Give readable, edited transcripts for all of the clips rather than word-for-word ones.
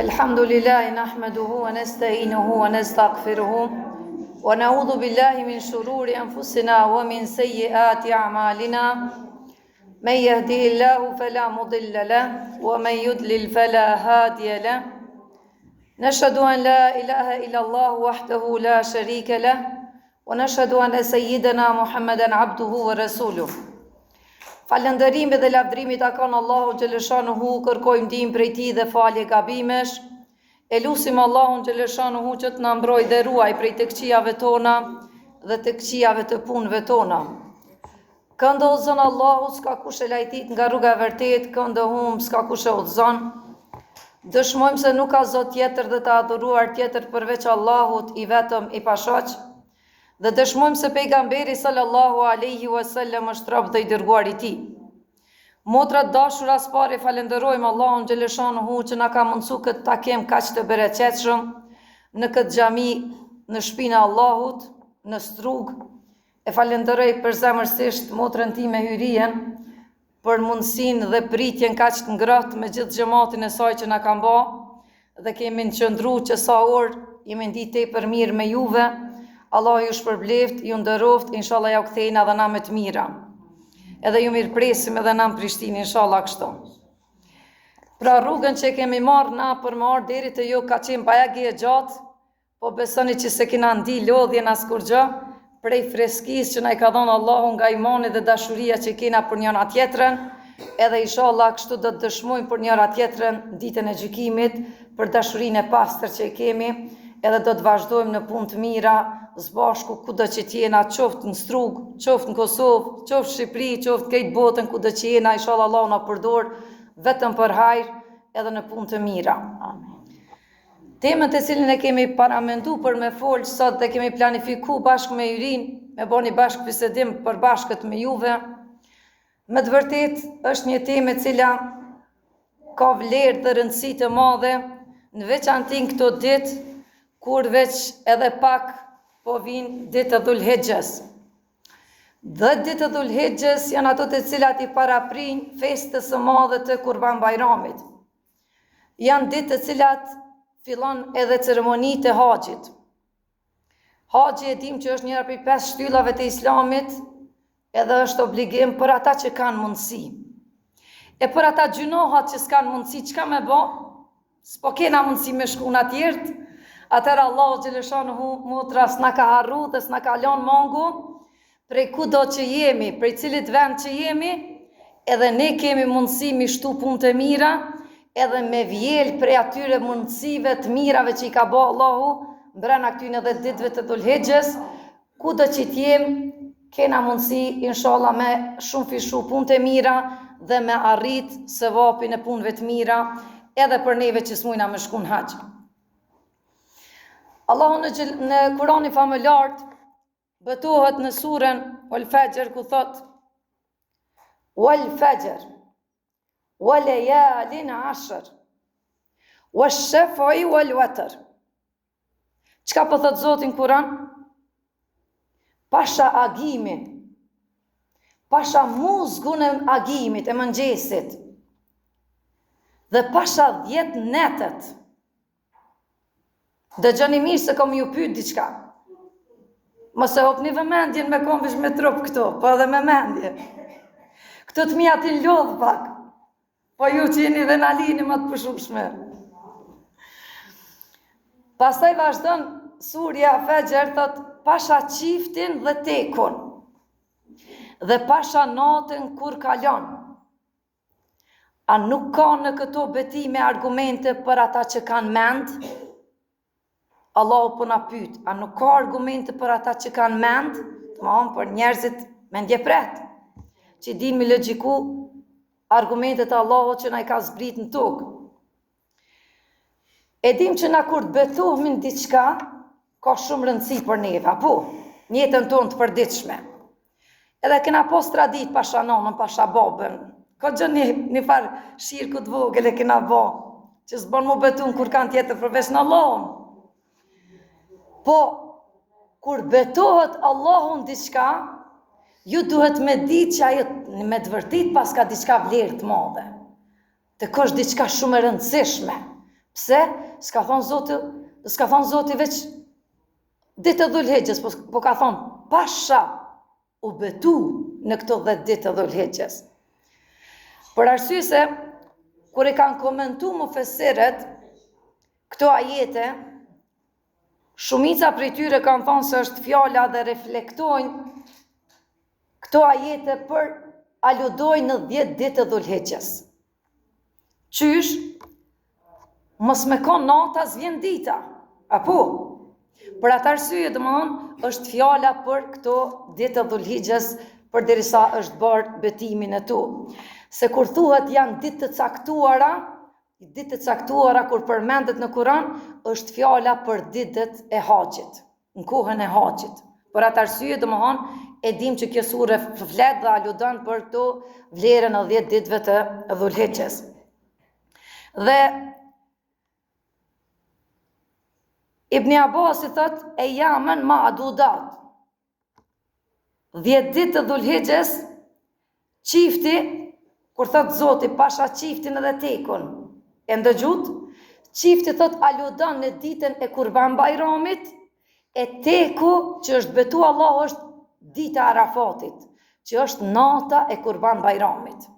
الحمد لله نحمده ونستعينه ونستغفره ونعوذ بالله من شرور أنفسنا ومن سيئات أعمالنا من يهده الله فلا مضل له ومن يضلل فلا هادي له نشهد أن لا إله إلا الله وحده لا شريك له ونشهد أن سيدنا محمدا عبده ورسوله. Falëndërimi dhe lavdrimi takon Allahu xhaleshanuhu, kërkojmë ndihmë prej tij dhe falje gabimesh. E lutim Allahun xhaleshanuhu që të na mbrojë dhe ruaj prej të këqijave tona dhe të këqijave të punëve tona. Këndo udhëzon Allahu, s'ka kush e lajtit nga rruga e vërtet, këndo humb, s'ka kush e udhëzon. Dëshmojmë se nuk ka Zot tjetër dhe të adhuruar tjetër përveç Allahut, i vetëm i pashaq. Dhe dëshmojmë se pejgamberi sallallahu alaihi wasallam është rob dhe i dërguar i tij. Motrat dashura, së pari falenderojmë Allahun xhaleshanuhu që na ka mundsuar këtë takim kaq të bereqetshëm në këtë xhami në shtëpinë e Allahut, në Strug. E falenderoj përzemërsisht motrën time Hyrien për mundësinë dhe pritjen kaq të ngrohtë me gjithë xhamatin e saj që na ka bë, dhe kemi qëndruar që sa orë jemi nditë tepër mirë me juve. Allah ju shpërbleft, ju ndëroft, inshallah ja u kthejnë edhe na me të mira. Edhe ju mirëpresim edhe na në Prishtinë, inshallah kështu. Pra rrugën që kemi marrë na për me ardhur deri te ju ka qenë bajagi e gjatë, po besoni që se kena ndi lodhjen as kur gjë, prej freskisë që na i ka dhënë Allahu nga imani dhe dashuria që kena për njëra tjetrën, edhe inshallah kështu do të dëshmojmë për njëra tjetrën ditën e gjykimit, për dashurinë e pastër që kemi, edhe do të vazhdojmë në punë të mira, zbashku kudo që t'jena, qoftë në Strug, qoftë në Kosovë, qoftë Shqipëri, qoftë këtë botën kudo që jena, inshallah Allahu na përdor vetëm për hajër edhe në punë të mira. Amen. Temën të cilën e kemi paramendu për me folë sot dhe kemi planifiku bashkë me Yrin, me boni bashkë bisedim për bashkët me juve, me të vërtet është një temë e cila ka vlerë dhe rëndësi të madhe, në veçantë këto ditë kur veç edhe pak po vinë ditë e Dhulhijhes. Dhe ditë e Dhulhijhes janë ato të cilat i paraprin festës së madhe të Kurban Bayramit. Janë ditë të cilat fillon edhe ceremonitë e haxhit. Haxhi e dim që është njëra prej 5 shtyllave të Islamit, edhe është obligim për ata që kanë mundësi. E për ata gjunohat që s'kanë mundësi, çka me bë? S'po kena mundësi me shku në atjertë. Atëra Allahu xhaleshanuhu motra s'na ka harru dhe s'na ka lënë mangu prej kudo që jemi, prej cilit vend që jemi, edhe ne kemi mundësi mi shtu punë të mira, edhe me vjel prej atyre mundësive të mirave që i ka bë Allahu brenda këtyre edhe ditëve të Dhulhijhes, kudo që t'jem, kena mundësi inshallah me shumë fishu punë të mira dhe me arrit sevapin e punëve të mira, edhe për neve që s'mujna me shku në haxh. Allahu në Kur'anin famëlart betohet në surën Wal Fajr ku thot Wal Fajr wa layalin 'ashr wash-shaf'i wal watr. Çka po thot Zoti në Kur'an? Pasha agimin, pasha muzgun e agimit, e mëngjesit, dhe pasha 10 netët. Dëgjoni mirë se kom ju pyet diçka. Mos e hopni vëmendjen me kom vesh me trup këto, po edhe me mendje. Këto të mia ti lodh pak. Po ju që jeni dhe na lini më të pushueshme. Pastaj vazhdon surja Fajr thot pasha çiftin dhe tekun. Dhe pasha natën kur kalon. A nuk ka në këto betime argumente për ata që kanë mend? Allahu po na pyet, a nuk ka argumente për ata që kanë mend, domthon për njerëzit mendjepret, që dinë me logjiku argumentet e Allahut që na i ka zbrit në tokë. E dim që na kur të betohemi në diçka, ka shumë rëndësi për neve, apo në jetën tonë të përditshme. Edhe kena pas tradit pasha nonën, pasha babën. Ka gjë një farë shirku të vogël e kena bë, që s'bën mu betun kur kanë tjetër përveç në Allahun. Po, kur betohet Allahun diçka, ju duhet me ditë që ajo me të vërtit pas ka diçka vlerë të madhe. Të kosh diçka shumë e rëndësishme. Pse? S'ka thonë Zoti veç ditë e Dhul-Hijhes, po ka thonë pasha u betu në këto 10 ditë e Dhul-Hijhes. Për arsye se kur e kanë komentu mufesirët këto ajete, shumica prej tyre kanë thonë se është fjala dhe reflektojnë këto ajete për aludojnë në 10 ditë e Dhul-Hijhes. Qysh? Mos me kon nata s'vjen dita, apo? Për atë arsye domthon është fjala për këto ditë e Dhul-Hijhes përderisa është bërë betimin e tu. Se kur thuhet janë ditë të caktuara kur përmendet në Kur'an, është fjala për ditët e haxhit, në kohën e haxhit. Për atë arsye domthon e dim që kjo sure flet dhe aludon për këto vlerën e 10 ditëve të Dhul-Hijhes. Dhe Ibn Abbas i thot e jamen ma adudat. 10 ditë të Dhul-Hijhes, qifti, kur thot Zoti pasha qiftin edhe tekun, e ndëgjut, qifti thot aludon në ditën e Kurban Bajramit, e teku që është betu Allah është dita Arafatit, që është nata e Kurban Bajramit.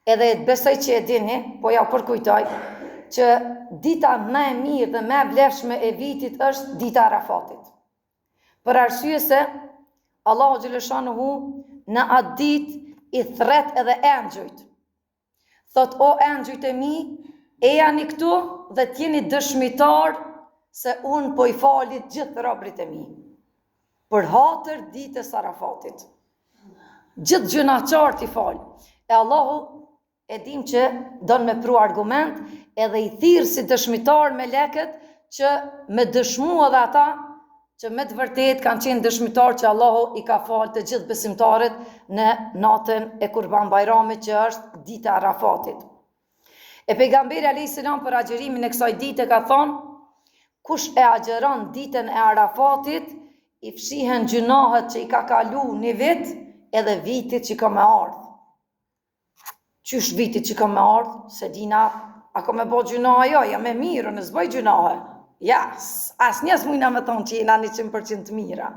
Edhe besoj që e dini, po ja përkujtoj, që dita më e mirë dhe më e vlefshme e vitit është dita Arafatit. Për arsye se Allahu xhaleshanuhu në atë ditë i thret edhe engjëjt. Thot o engjëjt e mi, ejani këtu dhe t'jeni dëshmitar se unë po i falit gjithë robrit e mi. Për hatër ditës Arafatit. Gjithë gjunaqart i fal. E Allahu e dim që don me pru argument edhe i thirr si dëshmitar me leket që me dëshmu edhe ata që me të vërtet kanë qenë dëshmitar që Allahu i ka falë të gjithë besimtarët në natën e Kurban Bajramit që është dita Arafatit. E pejgamberi a.s. për agjerimin e kësaj dite ka thonë, kush e agjeron ditën e Arafatit, i fshihen gjunahet që i ka kalu një vit edhe vitit që ka me ardhë. Qysh vitit që ka me ardhë, se dina, a ka me bo gjunahe, jo, ja me mirë, në zboj gjunahe. Ja, as një s'mujna me thonë që jena 100% mira.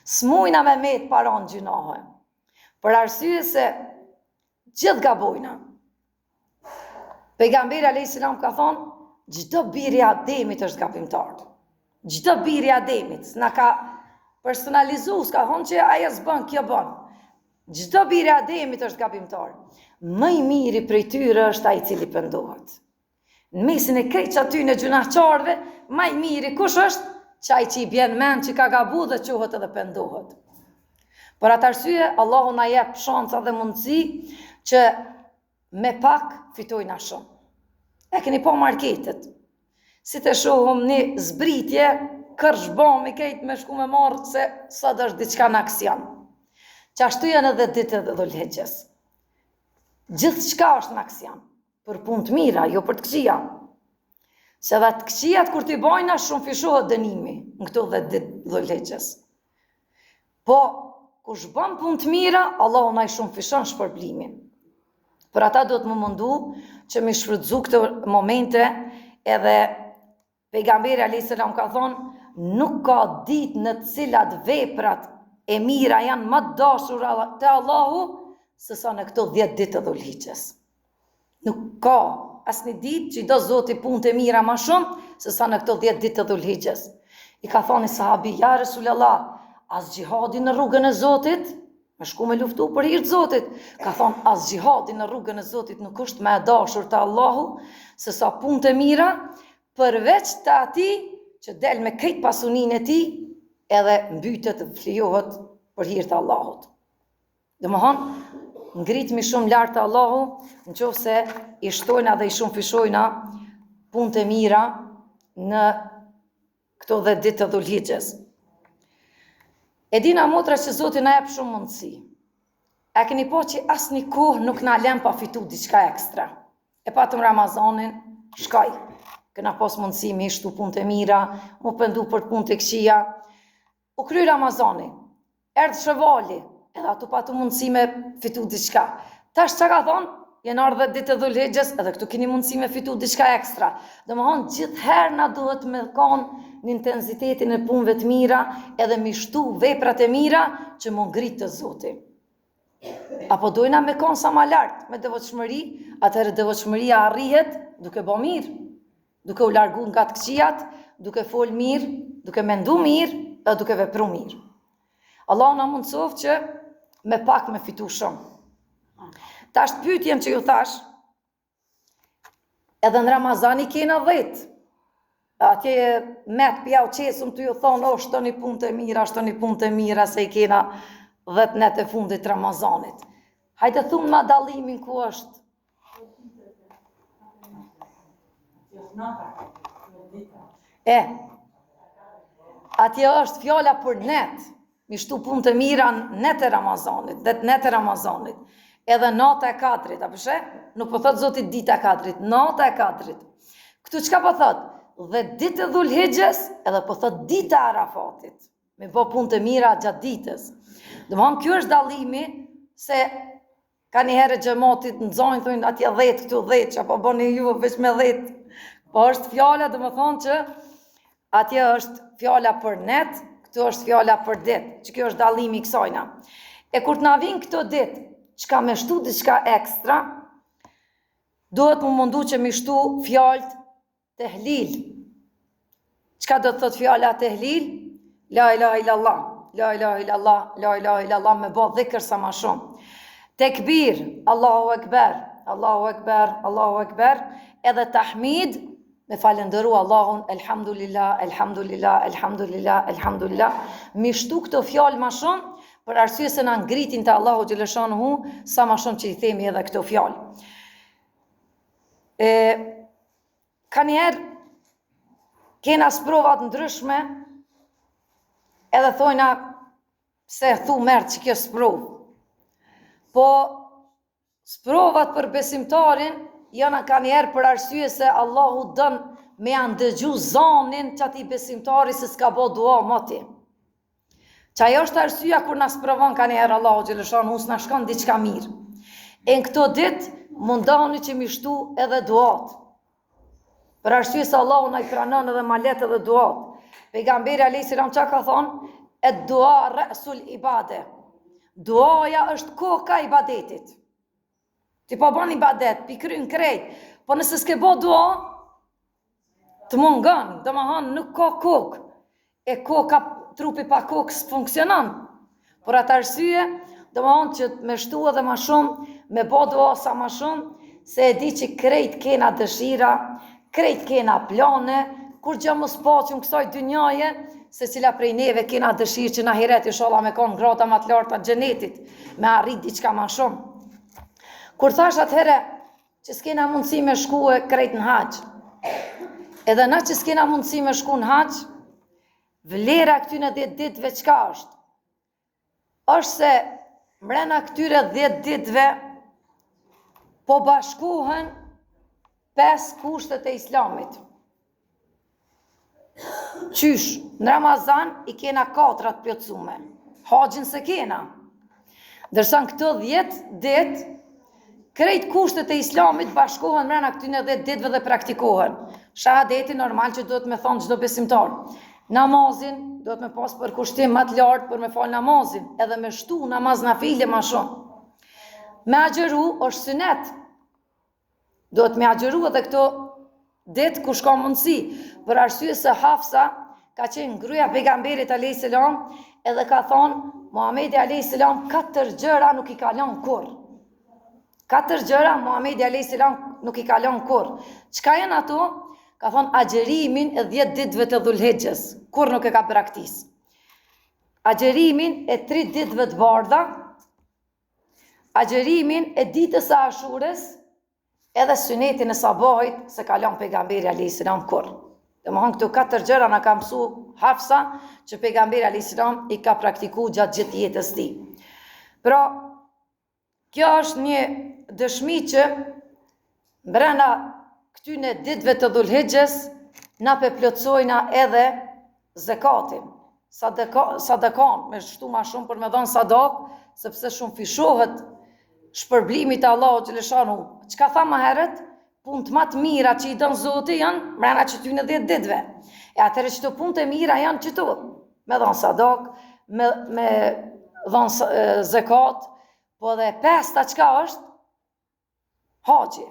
S'mujna me metë paron gjunahe. Për arsye se gjithë gabojna. Pejgamberi a.s. ka thonë, çdo biri i Ademit është gabimtar. Çdo biri i Ademit, s'na ka personalizu, s'ka thonë që aja s'bën, kjo bën. Çdo biri i Ademit është gabimtar. Më i miri prej tyre është ai i cili pendohet. Në mesin e krejt që aty në gjunaqarve, më i miri kush është? Qaj që i bjen mend që ka gabu dhe quhet edhe pendohet. Për atë arsye, Allahu na jep shanca dhe mundësi që me pak fitojna shumë. E keni po marketet. Si të shohëm një zbritje, kërshbom i kejt me shku me marrë se sot është diçka në aksion. Qashtu janë edhe ditët e Dhul-Hijhes. Gjithë qka është në aksion, për punë të mira, jo për të këqia. Se dhe të këqiat kur t'i bojna shumë fishohet dënimi në këto 10 ditë Dhul-Hijhes. Po, kush bën punë të mira, Allahu na i shumë fishon shpërblimin. Për ata do të më mundu që mi shfrytzu këto momente edhe pejgamberi a.s. ka thonë, nuk ka ditë në cilat veprat e mira janë më dashura te Allahu, se sa në këto 10 ditë të Dhul-Hijhes. Nuk ka asnjë ditë që i do Zoti punët e mira më shumë, se sa në këto 10 ditë të Dhul-Hijhes. I ka thonë sahabi, ja Resulallah, as gjihadi në rrugën e Zotit, me shku me luftu për hir të Zotit, ka thonë as gjihadi në rrugën e Zotit nuk është më e dashur te Allahu, se sa punët e mira, përveç të atij që del me krejt pasuninë e tij, edhe mbytet dhe flijohet për hir të Allahut. Domethënë, ngritemi shumë lartë Allahu, në qoftë se i shtojna dhe i shumë fishojna punët e mira në këto 10 ditë të Dhul-Hijhes. E dina motra që Zoti na jep shumë mundësi. E keni po që asnjë kohë nuk na lën pa fitu diçka ekstra. E patëm Ramazanin, shkoj. Kena pas mundësi me shtu punët e mira, mu pendu për punët e këqija. U kry Ramazani, erdhë Shevali, edhe atu patu mundësi me fitu diçka. Tash që ka thonë, jenë ardhe ditë e Dhul-Hijhes, edhe këtu keni mundësi me fitu diçka ekstra. Domethënë gjithherë na duhet me konë në intensitetin e punëve të mira edhe me shtu veprat e mira që më ngritë të Zoti. Apo dojna me konë sa ma lartë, me devotshmëri, atëherë devotshmëria arrihet duke bo mirë, duke u largu nga të këqijat, duke fol mirë, duke mendu mirë, edhe duke vepru mirë. Allah na mundsof që me pak me fitu shumë. Tash pyetjem që ju thash, edhe në Ramazani kena 10. Atje me të pjau qesëm të ju thonë, o, shtoni punë të mira, se i kena 10 net e fundit Ramazanit. Hajde thumë ma dalimin ku është. Atje është fjala për net, mi shtu punë të mira net e Ramazanit, 10 net e Ramazanit. Edhe nata e 4, a përshë? Nuk po thotë Zotit dita e 4, nata e 4. Këtu çka po thotë? Dhe ditë e Dhul-Hijhes, edhe po thotë dita e Arafatit. Me bo punë të mira gjatë ditës. Domthonjë kjo është dallimi se ka një herë xhamatit nxojnë thonë atje 10 këtu 10, apo bëni ju veç me 10. Po është fjala domethënë që atje është fjala për net, këtu është fjala për ditë. Që kjo është dallimi i kësajna. E kur të na vin këto ditë, çka me shtu diçka ekstra, duhet më mundu që me shtu fjalët tehlil. Çka do të thot fjala tehlil? La ilaha illallah, la ilaha illallah, la ilaha illallah, me bë dhikr sa më shumë. Tekbir, Allahu akbar, Allahu akbar, Allahu akbar, edhe tahmid, me falendëru Allahun, elhamdulillah, elhamdulillah, elhamdulillah, elhamdulillah. Me shtu këto fjalë më shumë, për arsye se na ngritin te Allahu xhaleshanuhu, sa më shumë që i themi edhe këto fjalë. Ka njerë kena sprovat ndryshme, edhe thojna se thu mërë që kjo sprov. Po sprovat për besimtarin janë ka njerë për arsye se Allahu dën me janë dëgju zanin që ati besimtari se s'ka bo dua moti. Që ajo është arsyeja kur na sprovon ka njerë Allahu xhaleshanuhu s'na shkon diçka mirë. E në këto ditë mundani që mi shtu edhe duat. Për arsye se Allahu na i pranon edhe malet edhe duat. Pejgamberi alayhis salam çka ka thonë? Et dua ra'sul ibade. Duaja është koka i ibadetit. Ti po bën ibadet, pi kryen krejt. Po nëse s'ke bo dua, të mungon, domethënë nuk ka kokë. E koka, trupi pa kokë s'funksionon. Por atë arsye, domethënë që me shtu edhe më shumë, me bo dua sa më shumë, se e di që krejt kena dëshira, krejt kena plane, kur gjë mos paqim kësaj dynjaje, se cila prej neve kena dëshirë që në ahiret inshallah me konë grada më të larta të xhenetit, me arrit diçka më shumë. Kur thash atëherë që s'kena mundësi me shkue krejt në hax, edhe na që s'kena mundësi me shku në hax, vlera këtyre 10 ditëve çka është? Është se mrena këtyre 10 ditëve po bashkohen 5 kushtet e Islamit. Qysh, në Ramazan i kena 4 të plotësume. Haxhin se kena. Dërsa në këto 10 ditë, krejt kushtet e Islamit bashkohen mrena këtyre 10 ditëve dhe praktikohen. Shahadeti normal që duhet me thonë çdo besimtar. Namazin duhet me pas për kushtim më të lartë për me fal namazin, edhe me shtu namaz nafile më shumë. Me agjeru është sunet. Duhet me agjeru edhe këto ditë ku shka mundësi, për arsye se Hafsa ka qenë gruaja pejgamberit alayhis salam, edhe ka thonë Muhamedi alayhis salam 4 gjëra nuk i ka lënë kurr. 4 gjëra Muhamedi alayhis salam nuk i ka lënë kurr. Çka janë ato? Ka thonë agjerimin e 10 ditëve të Dhul-Hijhes, kur nuk e ka praktis. Agjerimin e 3 ditëve të bardha, agjerimin e ditës së Ashures, edhe sunetin e sabahit se ka lënë pejgamberi alayhis salam kurr. Domethënë këto 4 gjëra na ka mësu Hafsa që pejgamberi alayhis salam i ka praktikuar gjatë gjithë jetës tij. Pra, kjo është një dëshmi që brenda këtyne ditëve të Dhul-Hijhes na plotësojna edhe zakatin. Sadakon, me shtu ma shumë për me dhënë sadak, sepse shumë fishohet shpërblimit të Allahut xhaleshanu. Çka tha më herët? Punë më të mira që i don Zoti janë mbrana që në 10 ditëve. E atëherë çdo punë të mira janë këto. Me dhon sadak, me dhon zakat, po edhe pesta çka është? Haxhi.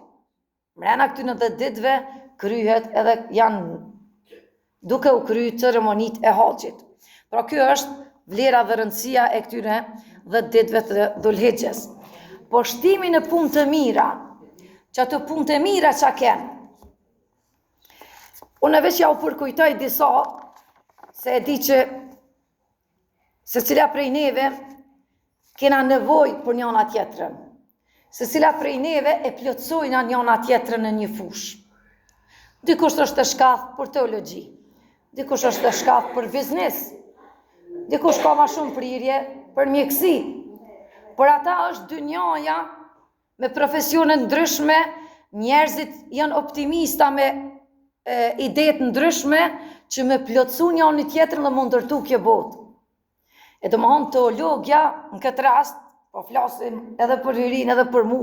Mbrana në 10 ditëve kryhet edhe janë duke u kryer ceremonitë e haxhit. Pra kjo është vlera dhe rëndësia e këtyre 10 ditëve të Dhulhixhes. Po shtimi në punë të mira, që ato punë të mira që kenë. Unë veç ja u përkujtoj disa, se e di që se cila prej neve kena nevoj për njëna tjetrën. Se cila prej neve e plotsojna njëna tjetrën në një fush. Dikush është të shkath për teologji, dikush është të shkath për biznes, dikush ka ma shumë prirje për mjekësi. Por ata është dynjaja me profesione ndryshme, njerëzit janë optimista me idetë ndryshme që me plotësu njëri tjetrin dhe më ndërtu kjo botë. E domethënë teologja në këtë rast, po flasim edhe për hyrin, edhe për mu,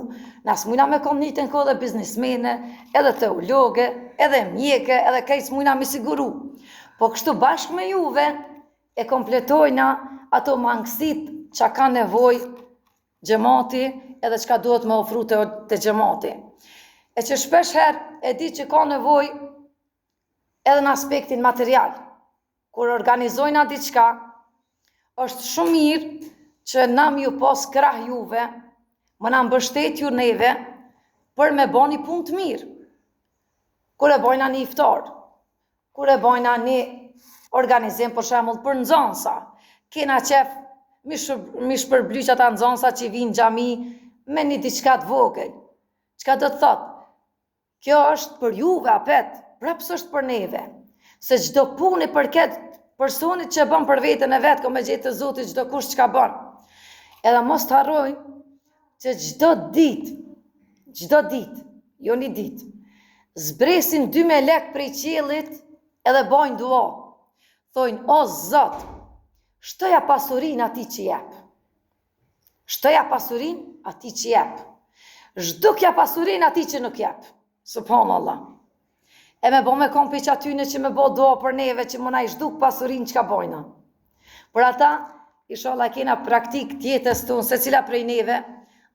nas mujna me kom njëtën kohë dhe biznismene, edhe teologe, edhe mjeke, edhe kejtë mujna me siguru. Po kështu bashkë me juve e kompletojna ato mangësit që ka nevoj xhamati edhe çka duhet me ofru të xhamati. E që shpesh herë e di që ka nevoj edhe në aspektin material. Kur organizojna diçka, është shumë mirë që nam ju pas krah juve, më na mbështet ju neve për me bani punë të mirë. Kur e bojna një iftar, kur e bojna një organizim për shembull për nxënësa, kena qef mi shpërblyq ata nxënësa që vinë xhami me një diçka të vogël. Çka do të thotë? Kjo është për juve apet, prapë është për neve. Se çdo punë i përket personit që bën për veten e vet, ka me gjetë të Zotit çdo kush çka bën. Edhe mos të harrojnë që çdo ditë, jo një ditë, zbresin 2 melek prej qiellit edhe bojnë dua. Thojnë, o Zot, shtoja pasurinë atij që jep. Shtoja pasurinë atij që jep. Zhdukja pasurinë atij që nuk jep. Subhanallah. E me bo me kompi që atyne që me bo doa për neve që më na i zhduk pasurinë që ka bojna. Për ata, inshallah kena praktik tjetës tonë, se cila prej neve,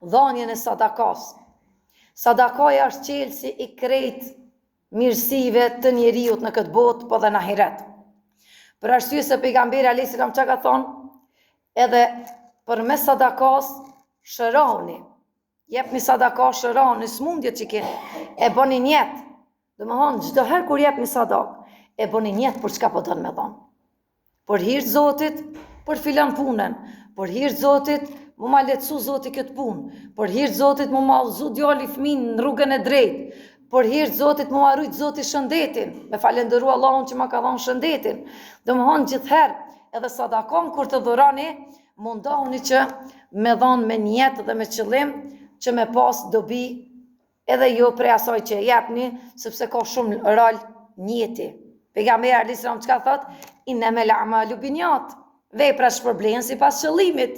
dhanjen e sadakas. Sadakaja është qelësi i krejt mirësive të njeriut në këtë botë, po dhe në ahiret. Për arsye se pejgamberi alayhis salam që ka thonë, edhe për me sadakas shëroni. Jepni sadakas shëroni, smundjet që keni, e bëni njetë. Dhe më thonë, çdo herë kur jepni sadak, e bëni njetë për çka po dënë me thonë. Për hirtë Zotit, për filan punën, për hirtë Zotit, mu ma letësu Zotit këtë punë, për hirtë Zotit, mu ma uzu djali fëmin në rrugën e drejtë, për hirtë Zotit, mu ma rujtë Zotit shëndetin, me falendëru Allahun që ma ka dhonë shëndetin. Dhe më thonë, gjithherë, edhe sadakon kur të dhurani, mundohuni që me dhonë me njetë dhe me qëllim, që me pas dobi edhe jo prej asaj që jepni, sepse ka shumë rol njeti. Pejgamberi alayhis salam çka thot? Innamal a'malu binniyat. Vepra shpërblen sipas qëllimit.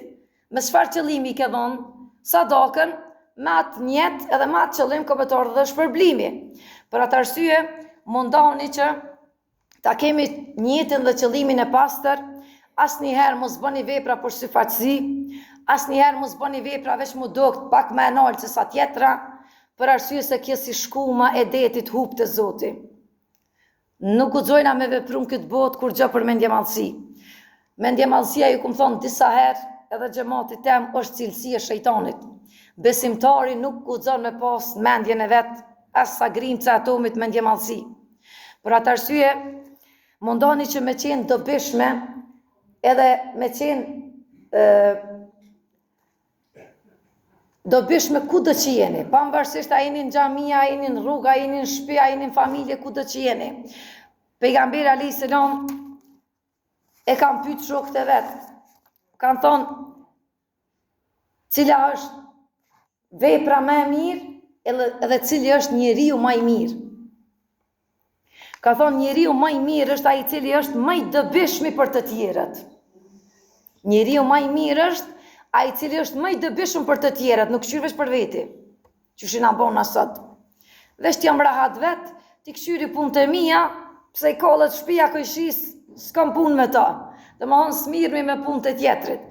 Me çfarë qëllimi ke dhënë sadakën? Me atë njet edhe me atë qëllim kombëtar dhe shpërblimi. Për atë arsye, mundohuni që ta kemi njetin dhe qëllimin e pastër, asnjëherë mos bëni vepra për syfaqësi, asnjëherë mos bëni vepra veç mu dokt pak më e nalt se sa tjetra, për arsye se kjo si shkuma e detit hub të Zoti. Nuk guxojna me veprun këtë botë kur gjë për mendjemallësi. Mendjemallësia ju kum thonë disa herë, edhe xhamati tem është cilësi e shejtanit. Besimtari nuk guxon me pas mendjen e vet, as sa grimca atomit mendjemallësi. Për atë arsye, mundoni që me qenë dobishme, edhe me qenë dobishme ku do që jeni, pavarësisht a jeni në xhami, a jeni në rrugë, a jeni në shtëpi, a jeni në familje, ku do që jeni. Pejgamberi alayhis salam e kanë pyet shokët e vet. Kanë thonë, cila është vepra më e mirë edhe cili është njeriu më i mirë. Ka thonë, njeriu më i mirë është ai i cili është më i dobishmi për të tjerët. Njeriu më i mirë është ai i cili është më i dobishëm për të tjerët, nuk këshyr veç për veti. Qysh i na bon sot. Veç t'jam rahat vet, ti këshyri punët e mia, pse i kollet shtëpia kojshis, s'kam punë me ta. Domethënë smirmi me punët e tjetrit.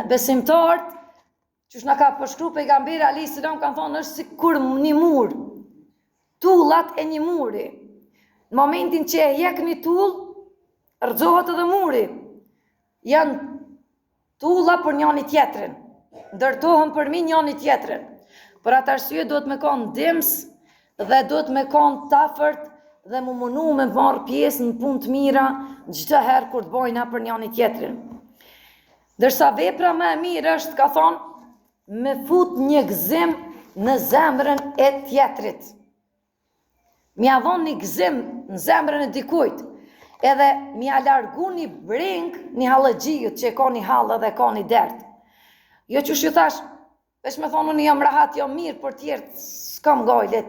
Besimtarët, qysh na ka përshkruar pejgamberi alayhis salam, kanë thonë është sikur një mur. Tullat e një muri. Në momentin që e hjek një tull, rrëzohet edhe muri. Janë tulla për njëri tjetrin. Ndërtohen për mi njëri tjetrin. Për atë arsye duhet me konë dims dhe duhet me konë tafërt dhe mu munu me marrë pjesë në punë të mira çdo herë kur të bojna për njëri tjetrin. Dërsa vepra më e mirë është, ka thonë, me fut një gëzim në zemrën e tjetrit. Mja dhon një gëzim në zemrën e dikujt, edhe mja largu një breng një hallëgjijut që ka një hallë dhe ka një dert. Jo që ju thash, veç me thonë unë jam rahat, jam mirë, për tjertë s'kam gajle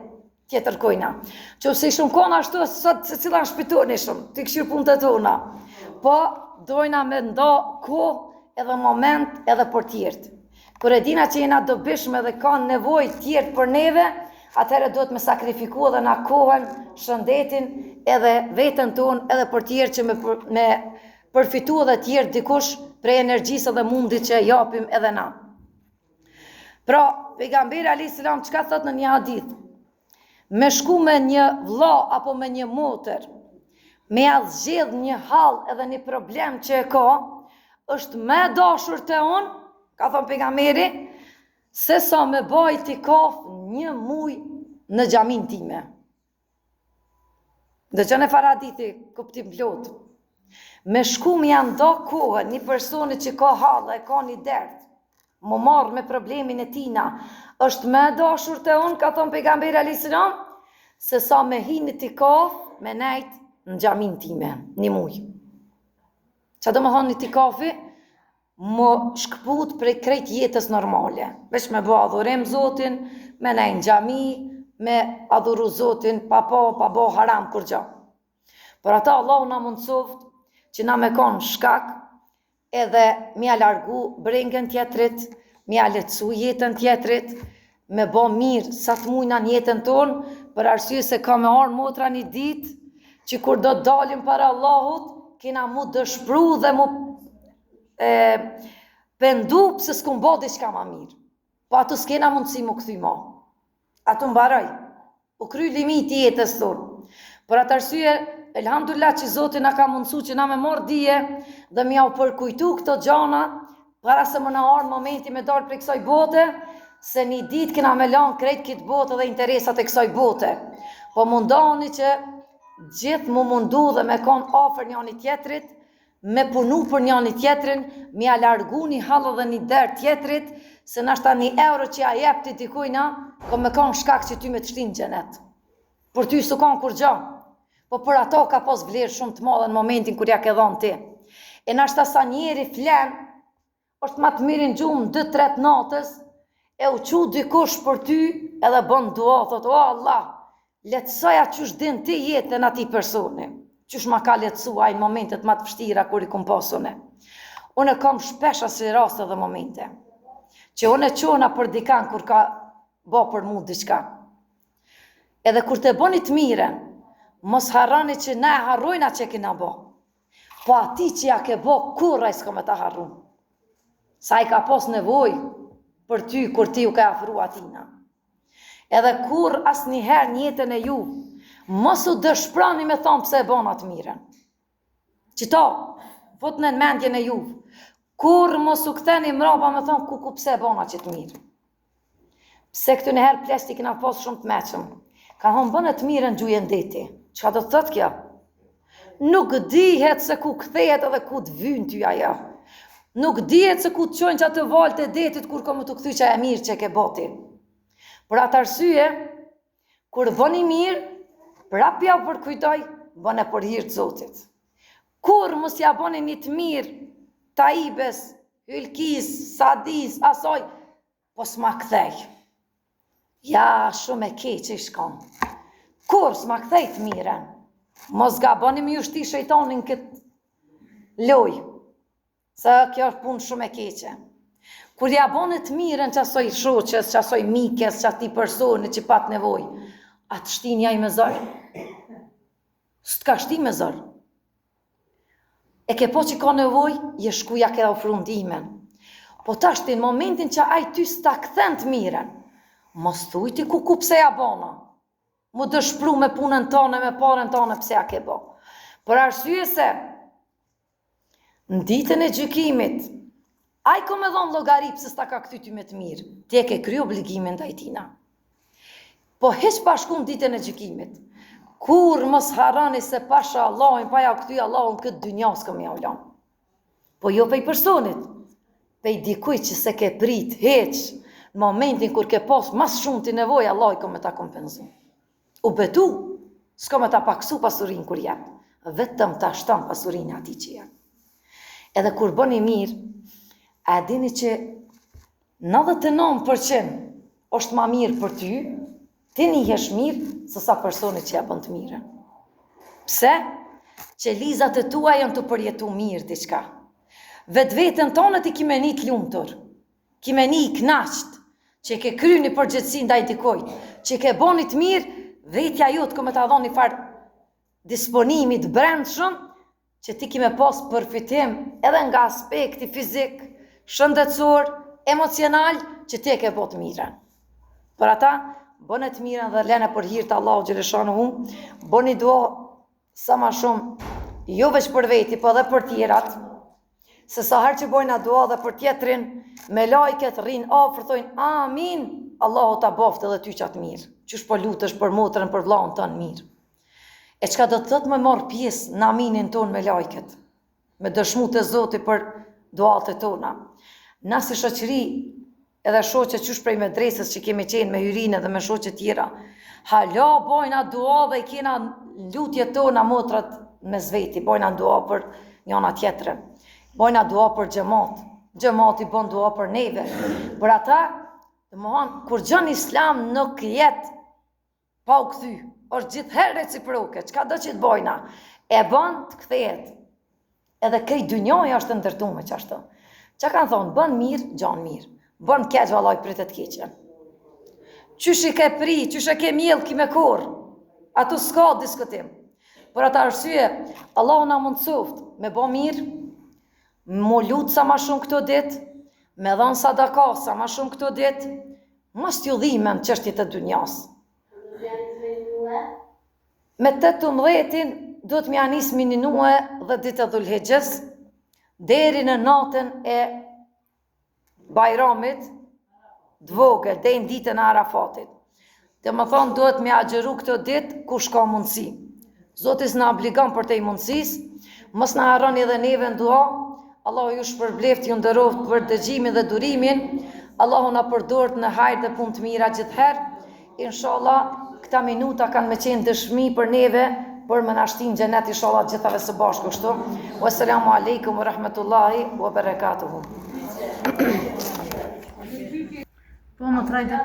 tjetër kojna. Që se shumë kona ashtu, sot se cila në shpitoni shumë, të këshirë punë të tona. Po, dojna me nda kohë edhe moment edhe për tjertë. Kër e dina që jena dobishme dhe ka nevoj tjertë për neve, atëherë duhet me sakrifiku edhe na kohën, shëndetin, edhe vetën tonë, edhe për tjertë që me përfitu edhe tjertë dikush prej energjisë dhe mundit që japim edhe na. Pra, pejgamberi alayhis salam çka thot në një hadith? Me shku me një vlla apo me një motër, me ja zgjedh një hall edhe një problem që e ka, është më dashur te unë, ka thonë pejgamberi, se sa me bajt i kafë një muj në xhamin time. Dhe që në faradithi, kuptim plot. Me shku me janë do kohën një personi që ka halë e ka një dert, më marrë me problemin e tina, është me dashur të unë, ka thonë pejgamberi alayhis salam, se sa me hini t'i kafë me nejt në xhamin time, një muj. Qa do më thonë një t'i kafi? Më shkput prej krejt jetës normale. Veç me bo adhurim Zotin, me nejt në xhami, me adhuru Zotin, pa bo haram kur gja. Por ata Allahu na mundsoft që na me konë shkak, edhe mja largu brengën tjetrit, mja lecu jetën tjetrit, me bo mirë sa të mujna në jetën tonë, për arsye se ka me arë motra një ditë, që kur do të dalim para Allahut, kena mu dëshpru dhe mu pendu pëse s'kum bo diçka ma mirë. Po ato s'kena mundësi mu këthy ma. Ato mbaroj. U kry limiti jetës tonë. Për atë arsye, elhamdulillah që Zoti na ka mundësu që na me marrë dije dhe mja u përkujtu këto gjana, para se më na ardhë momenti me dalë për kësaj bote, se një ditë kena me lanë krejt këtë bote dhe interesat e kësaj bote. Po mundani që gjithë mu mundu dhe me konë afer njani tjetrit, me punu për njani tjetrin, me ja largu një halë dhe një derë tjetrit, se nashta një euro që ja jep të dikujna, ko me konë shkak që ty me të shtinë gjenet. Për ty s'u konë kur gja. Po për ato ka pos vlerë shumë të madhe në momentin kur ja ke dhonë ti. E nashta sa njeri flen, është ma të mirin gjumë 2-3 natës, e u qu dikush për ty, edhe bën dua, thot, o Allah, letësoja qysh din ti jetën ati personi. Qysh ma ka letësua në momentet ma të vështira kur i kum pasune. Unë kam shpesh asë raste dhe momente, që unë e qona për dikan kur ka bo për mu diqka. Edhe kur të boni të miren, mos harrani që na e harrojna që kina bo. Po ati që ja ke bo, kurra i s'ko me ta harru. Sa i ka pos nevoj për ty, kur ti u ka afru atina. Edhe kur as njëherë njetën e ju, mos u dëshprani me thonë pse e bona të miren. Qita, fotën e në mendjen e ju, kur mos u këteni mrapa me thonë ku pse e bona që të mirë. Pse këtu njëherë pleshti kina pos shumë të meqëm. Ka thonë bënë të mirën gjujen deti. Qka do të thëtë kja? Nuk dihet se ku këthejet edhe ku të vynë ty aja. Nuk dihet se ku të qojnë që atë valë të detit kur komu të këthy që e mirë që ke boti. Për atë arsye, kur bëni mirë, prapja për kujtoj, bëne për hirtë Zotit. Kur mos ja bëni një të mirë, Taibes, Hylkis, Sadis, asoj, po s'ma kthej. Ja, shumë e keq i shkon. Kur s'ma kthej të miren, mos ga bëni mi ushti shejtonin këtë loj, se kjo është punë shumë e keqe. Kur ja bone të mirën që asoj shoqes, që asoj mikes, që ati personi që pat nevoj, atë shtin ja i me zërë? Së të ka shti me zërë. E ke po që ka nevoj, je shkuja ke ofru ndihmen. Po ta shtin momentin që aj ty s'ta këthen të mirën, mos thujti ku pse ja bona. Mu dëshpru me punën tone, me parën tone pse ja ke bo. Për arsye se, në ditën e gjykimit, aj ko me dhonë logarip se s'ta ka këthy ty me të mirë, ti e ke kry obligimin dhe tina. Po heq bashku në ditën e gjykimit, kur mos harani se pasha Allahin, pa ja këthy Allahun këtë dynja s'ka me ja ulan. Po jo pej personit, pej dikuj që se ke prit, heq, në momentin kur ke pos mas shumë të nevoj, Allah i ko me ta kompenzu. U betu, s'ka me ta paksu pasurin kur jetë, vetëm ta shtam pasurin ati që jetë. Edhe kur bëni mirë, a dini që 99% është ma mirë për ty, ti njihesh mirë se sa personi që ja bën të mirë. Pse? Që lizat e tua janë të përjetu mirë diçka. Vetë vetën tonë ti kime një të lumëtur, kime një i knasht, që ke kry një përgjithsi ndaj dikojt, që ke boni të mirë, vetja jotë këmë të adhon një farë disponimit brendshëm, që ti kime pas përfitim edhe nga aspekti fizik, shëndetësor, emocional, që ti e ke bo të mirën. Për ata, bëne të mirën dhe lene për hirtë Allahu Gjeleshanu hu, bëni dua sa ma shumë, jo veç për veti, po dhe për tjerat, se sa herë që bojna dua dhe për tjetrin, me lajket rinë afër, thojnë, amin, Allahu ta boftë edhe ty qatë mirë, qysh po lutesh për motrën, për vlaun tënë mirë. E qka do të thëtë me marë pjesë në aminin tonë me lajket, me dëshmu të Zoti për duat e tona. Na si shoqëri edhe shoqe qysh prej medresës që kemi qenë me hyrine dhe me shoqe tjera, hala bojna dua dhe i kena lutje tona motrat me zveti, bojna dua për njona tjetërën, bojna dua për gjemat, gjemati bën dua për neve. Për ata, kur gjën islam nuk jetë pa u këthy, është gjithherë reciproke, qka do që të bojna, e bën të këthejet, edhe këj dynjoj është ndërtume që ashtë. Që kanë thonë, bën mirë, gjanë mirë, bën keq valaj pritet keqen. Qysh i ke pri, qysh e ke mjellë ki me korë, ato s'ka diskutim. Për ata arsye, Allah na mund soft me bë mirë, mu lutë sa ma shumë këto ditë, me dhanë sadaka sa ma shumë këto ditë, mos t'ju dhimen çështjet e dynjas. Me 18-in do të mja nisë mininue dhe ditë e Dhulhijhes, deri në natën e Bajramit, dvogël, deri në ditën e Arafatit. Dhe më thonë, do të mja agjeru këto ditë, kush ka mundësi. Zotis në obligon për te i mundësis, mos në harroni edhe neve në dua, Allahu ju shpërbleft, ju ndëroft për dëgjimin dhe durimin, Allahu na përdort në hajër dhe punë të mira gjithherë. Inshallah, këta minuta kanë me qenë dëshmi për neve, për më nashtin xhenet inshallah gjithave së bashku kështu. Wassalamu alaikum wa rahmatullahi wa barakatuhu. Po më trajte.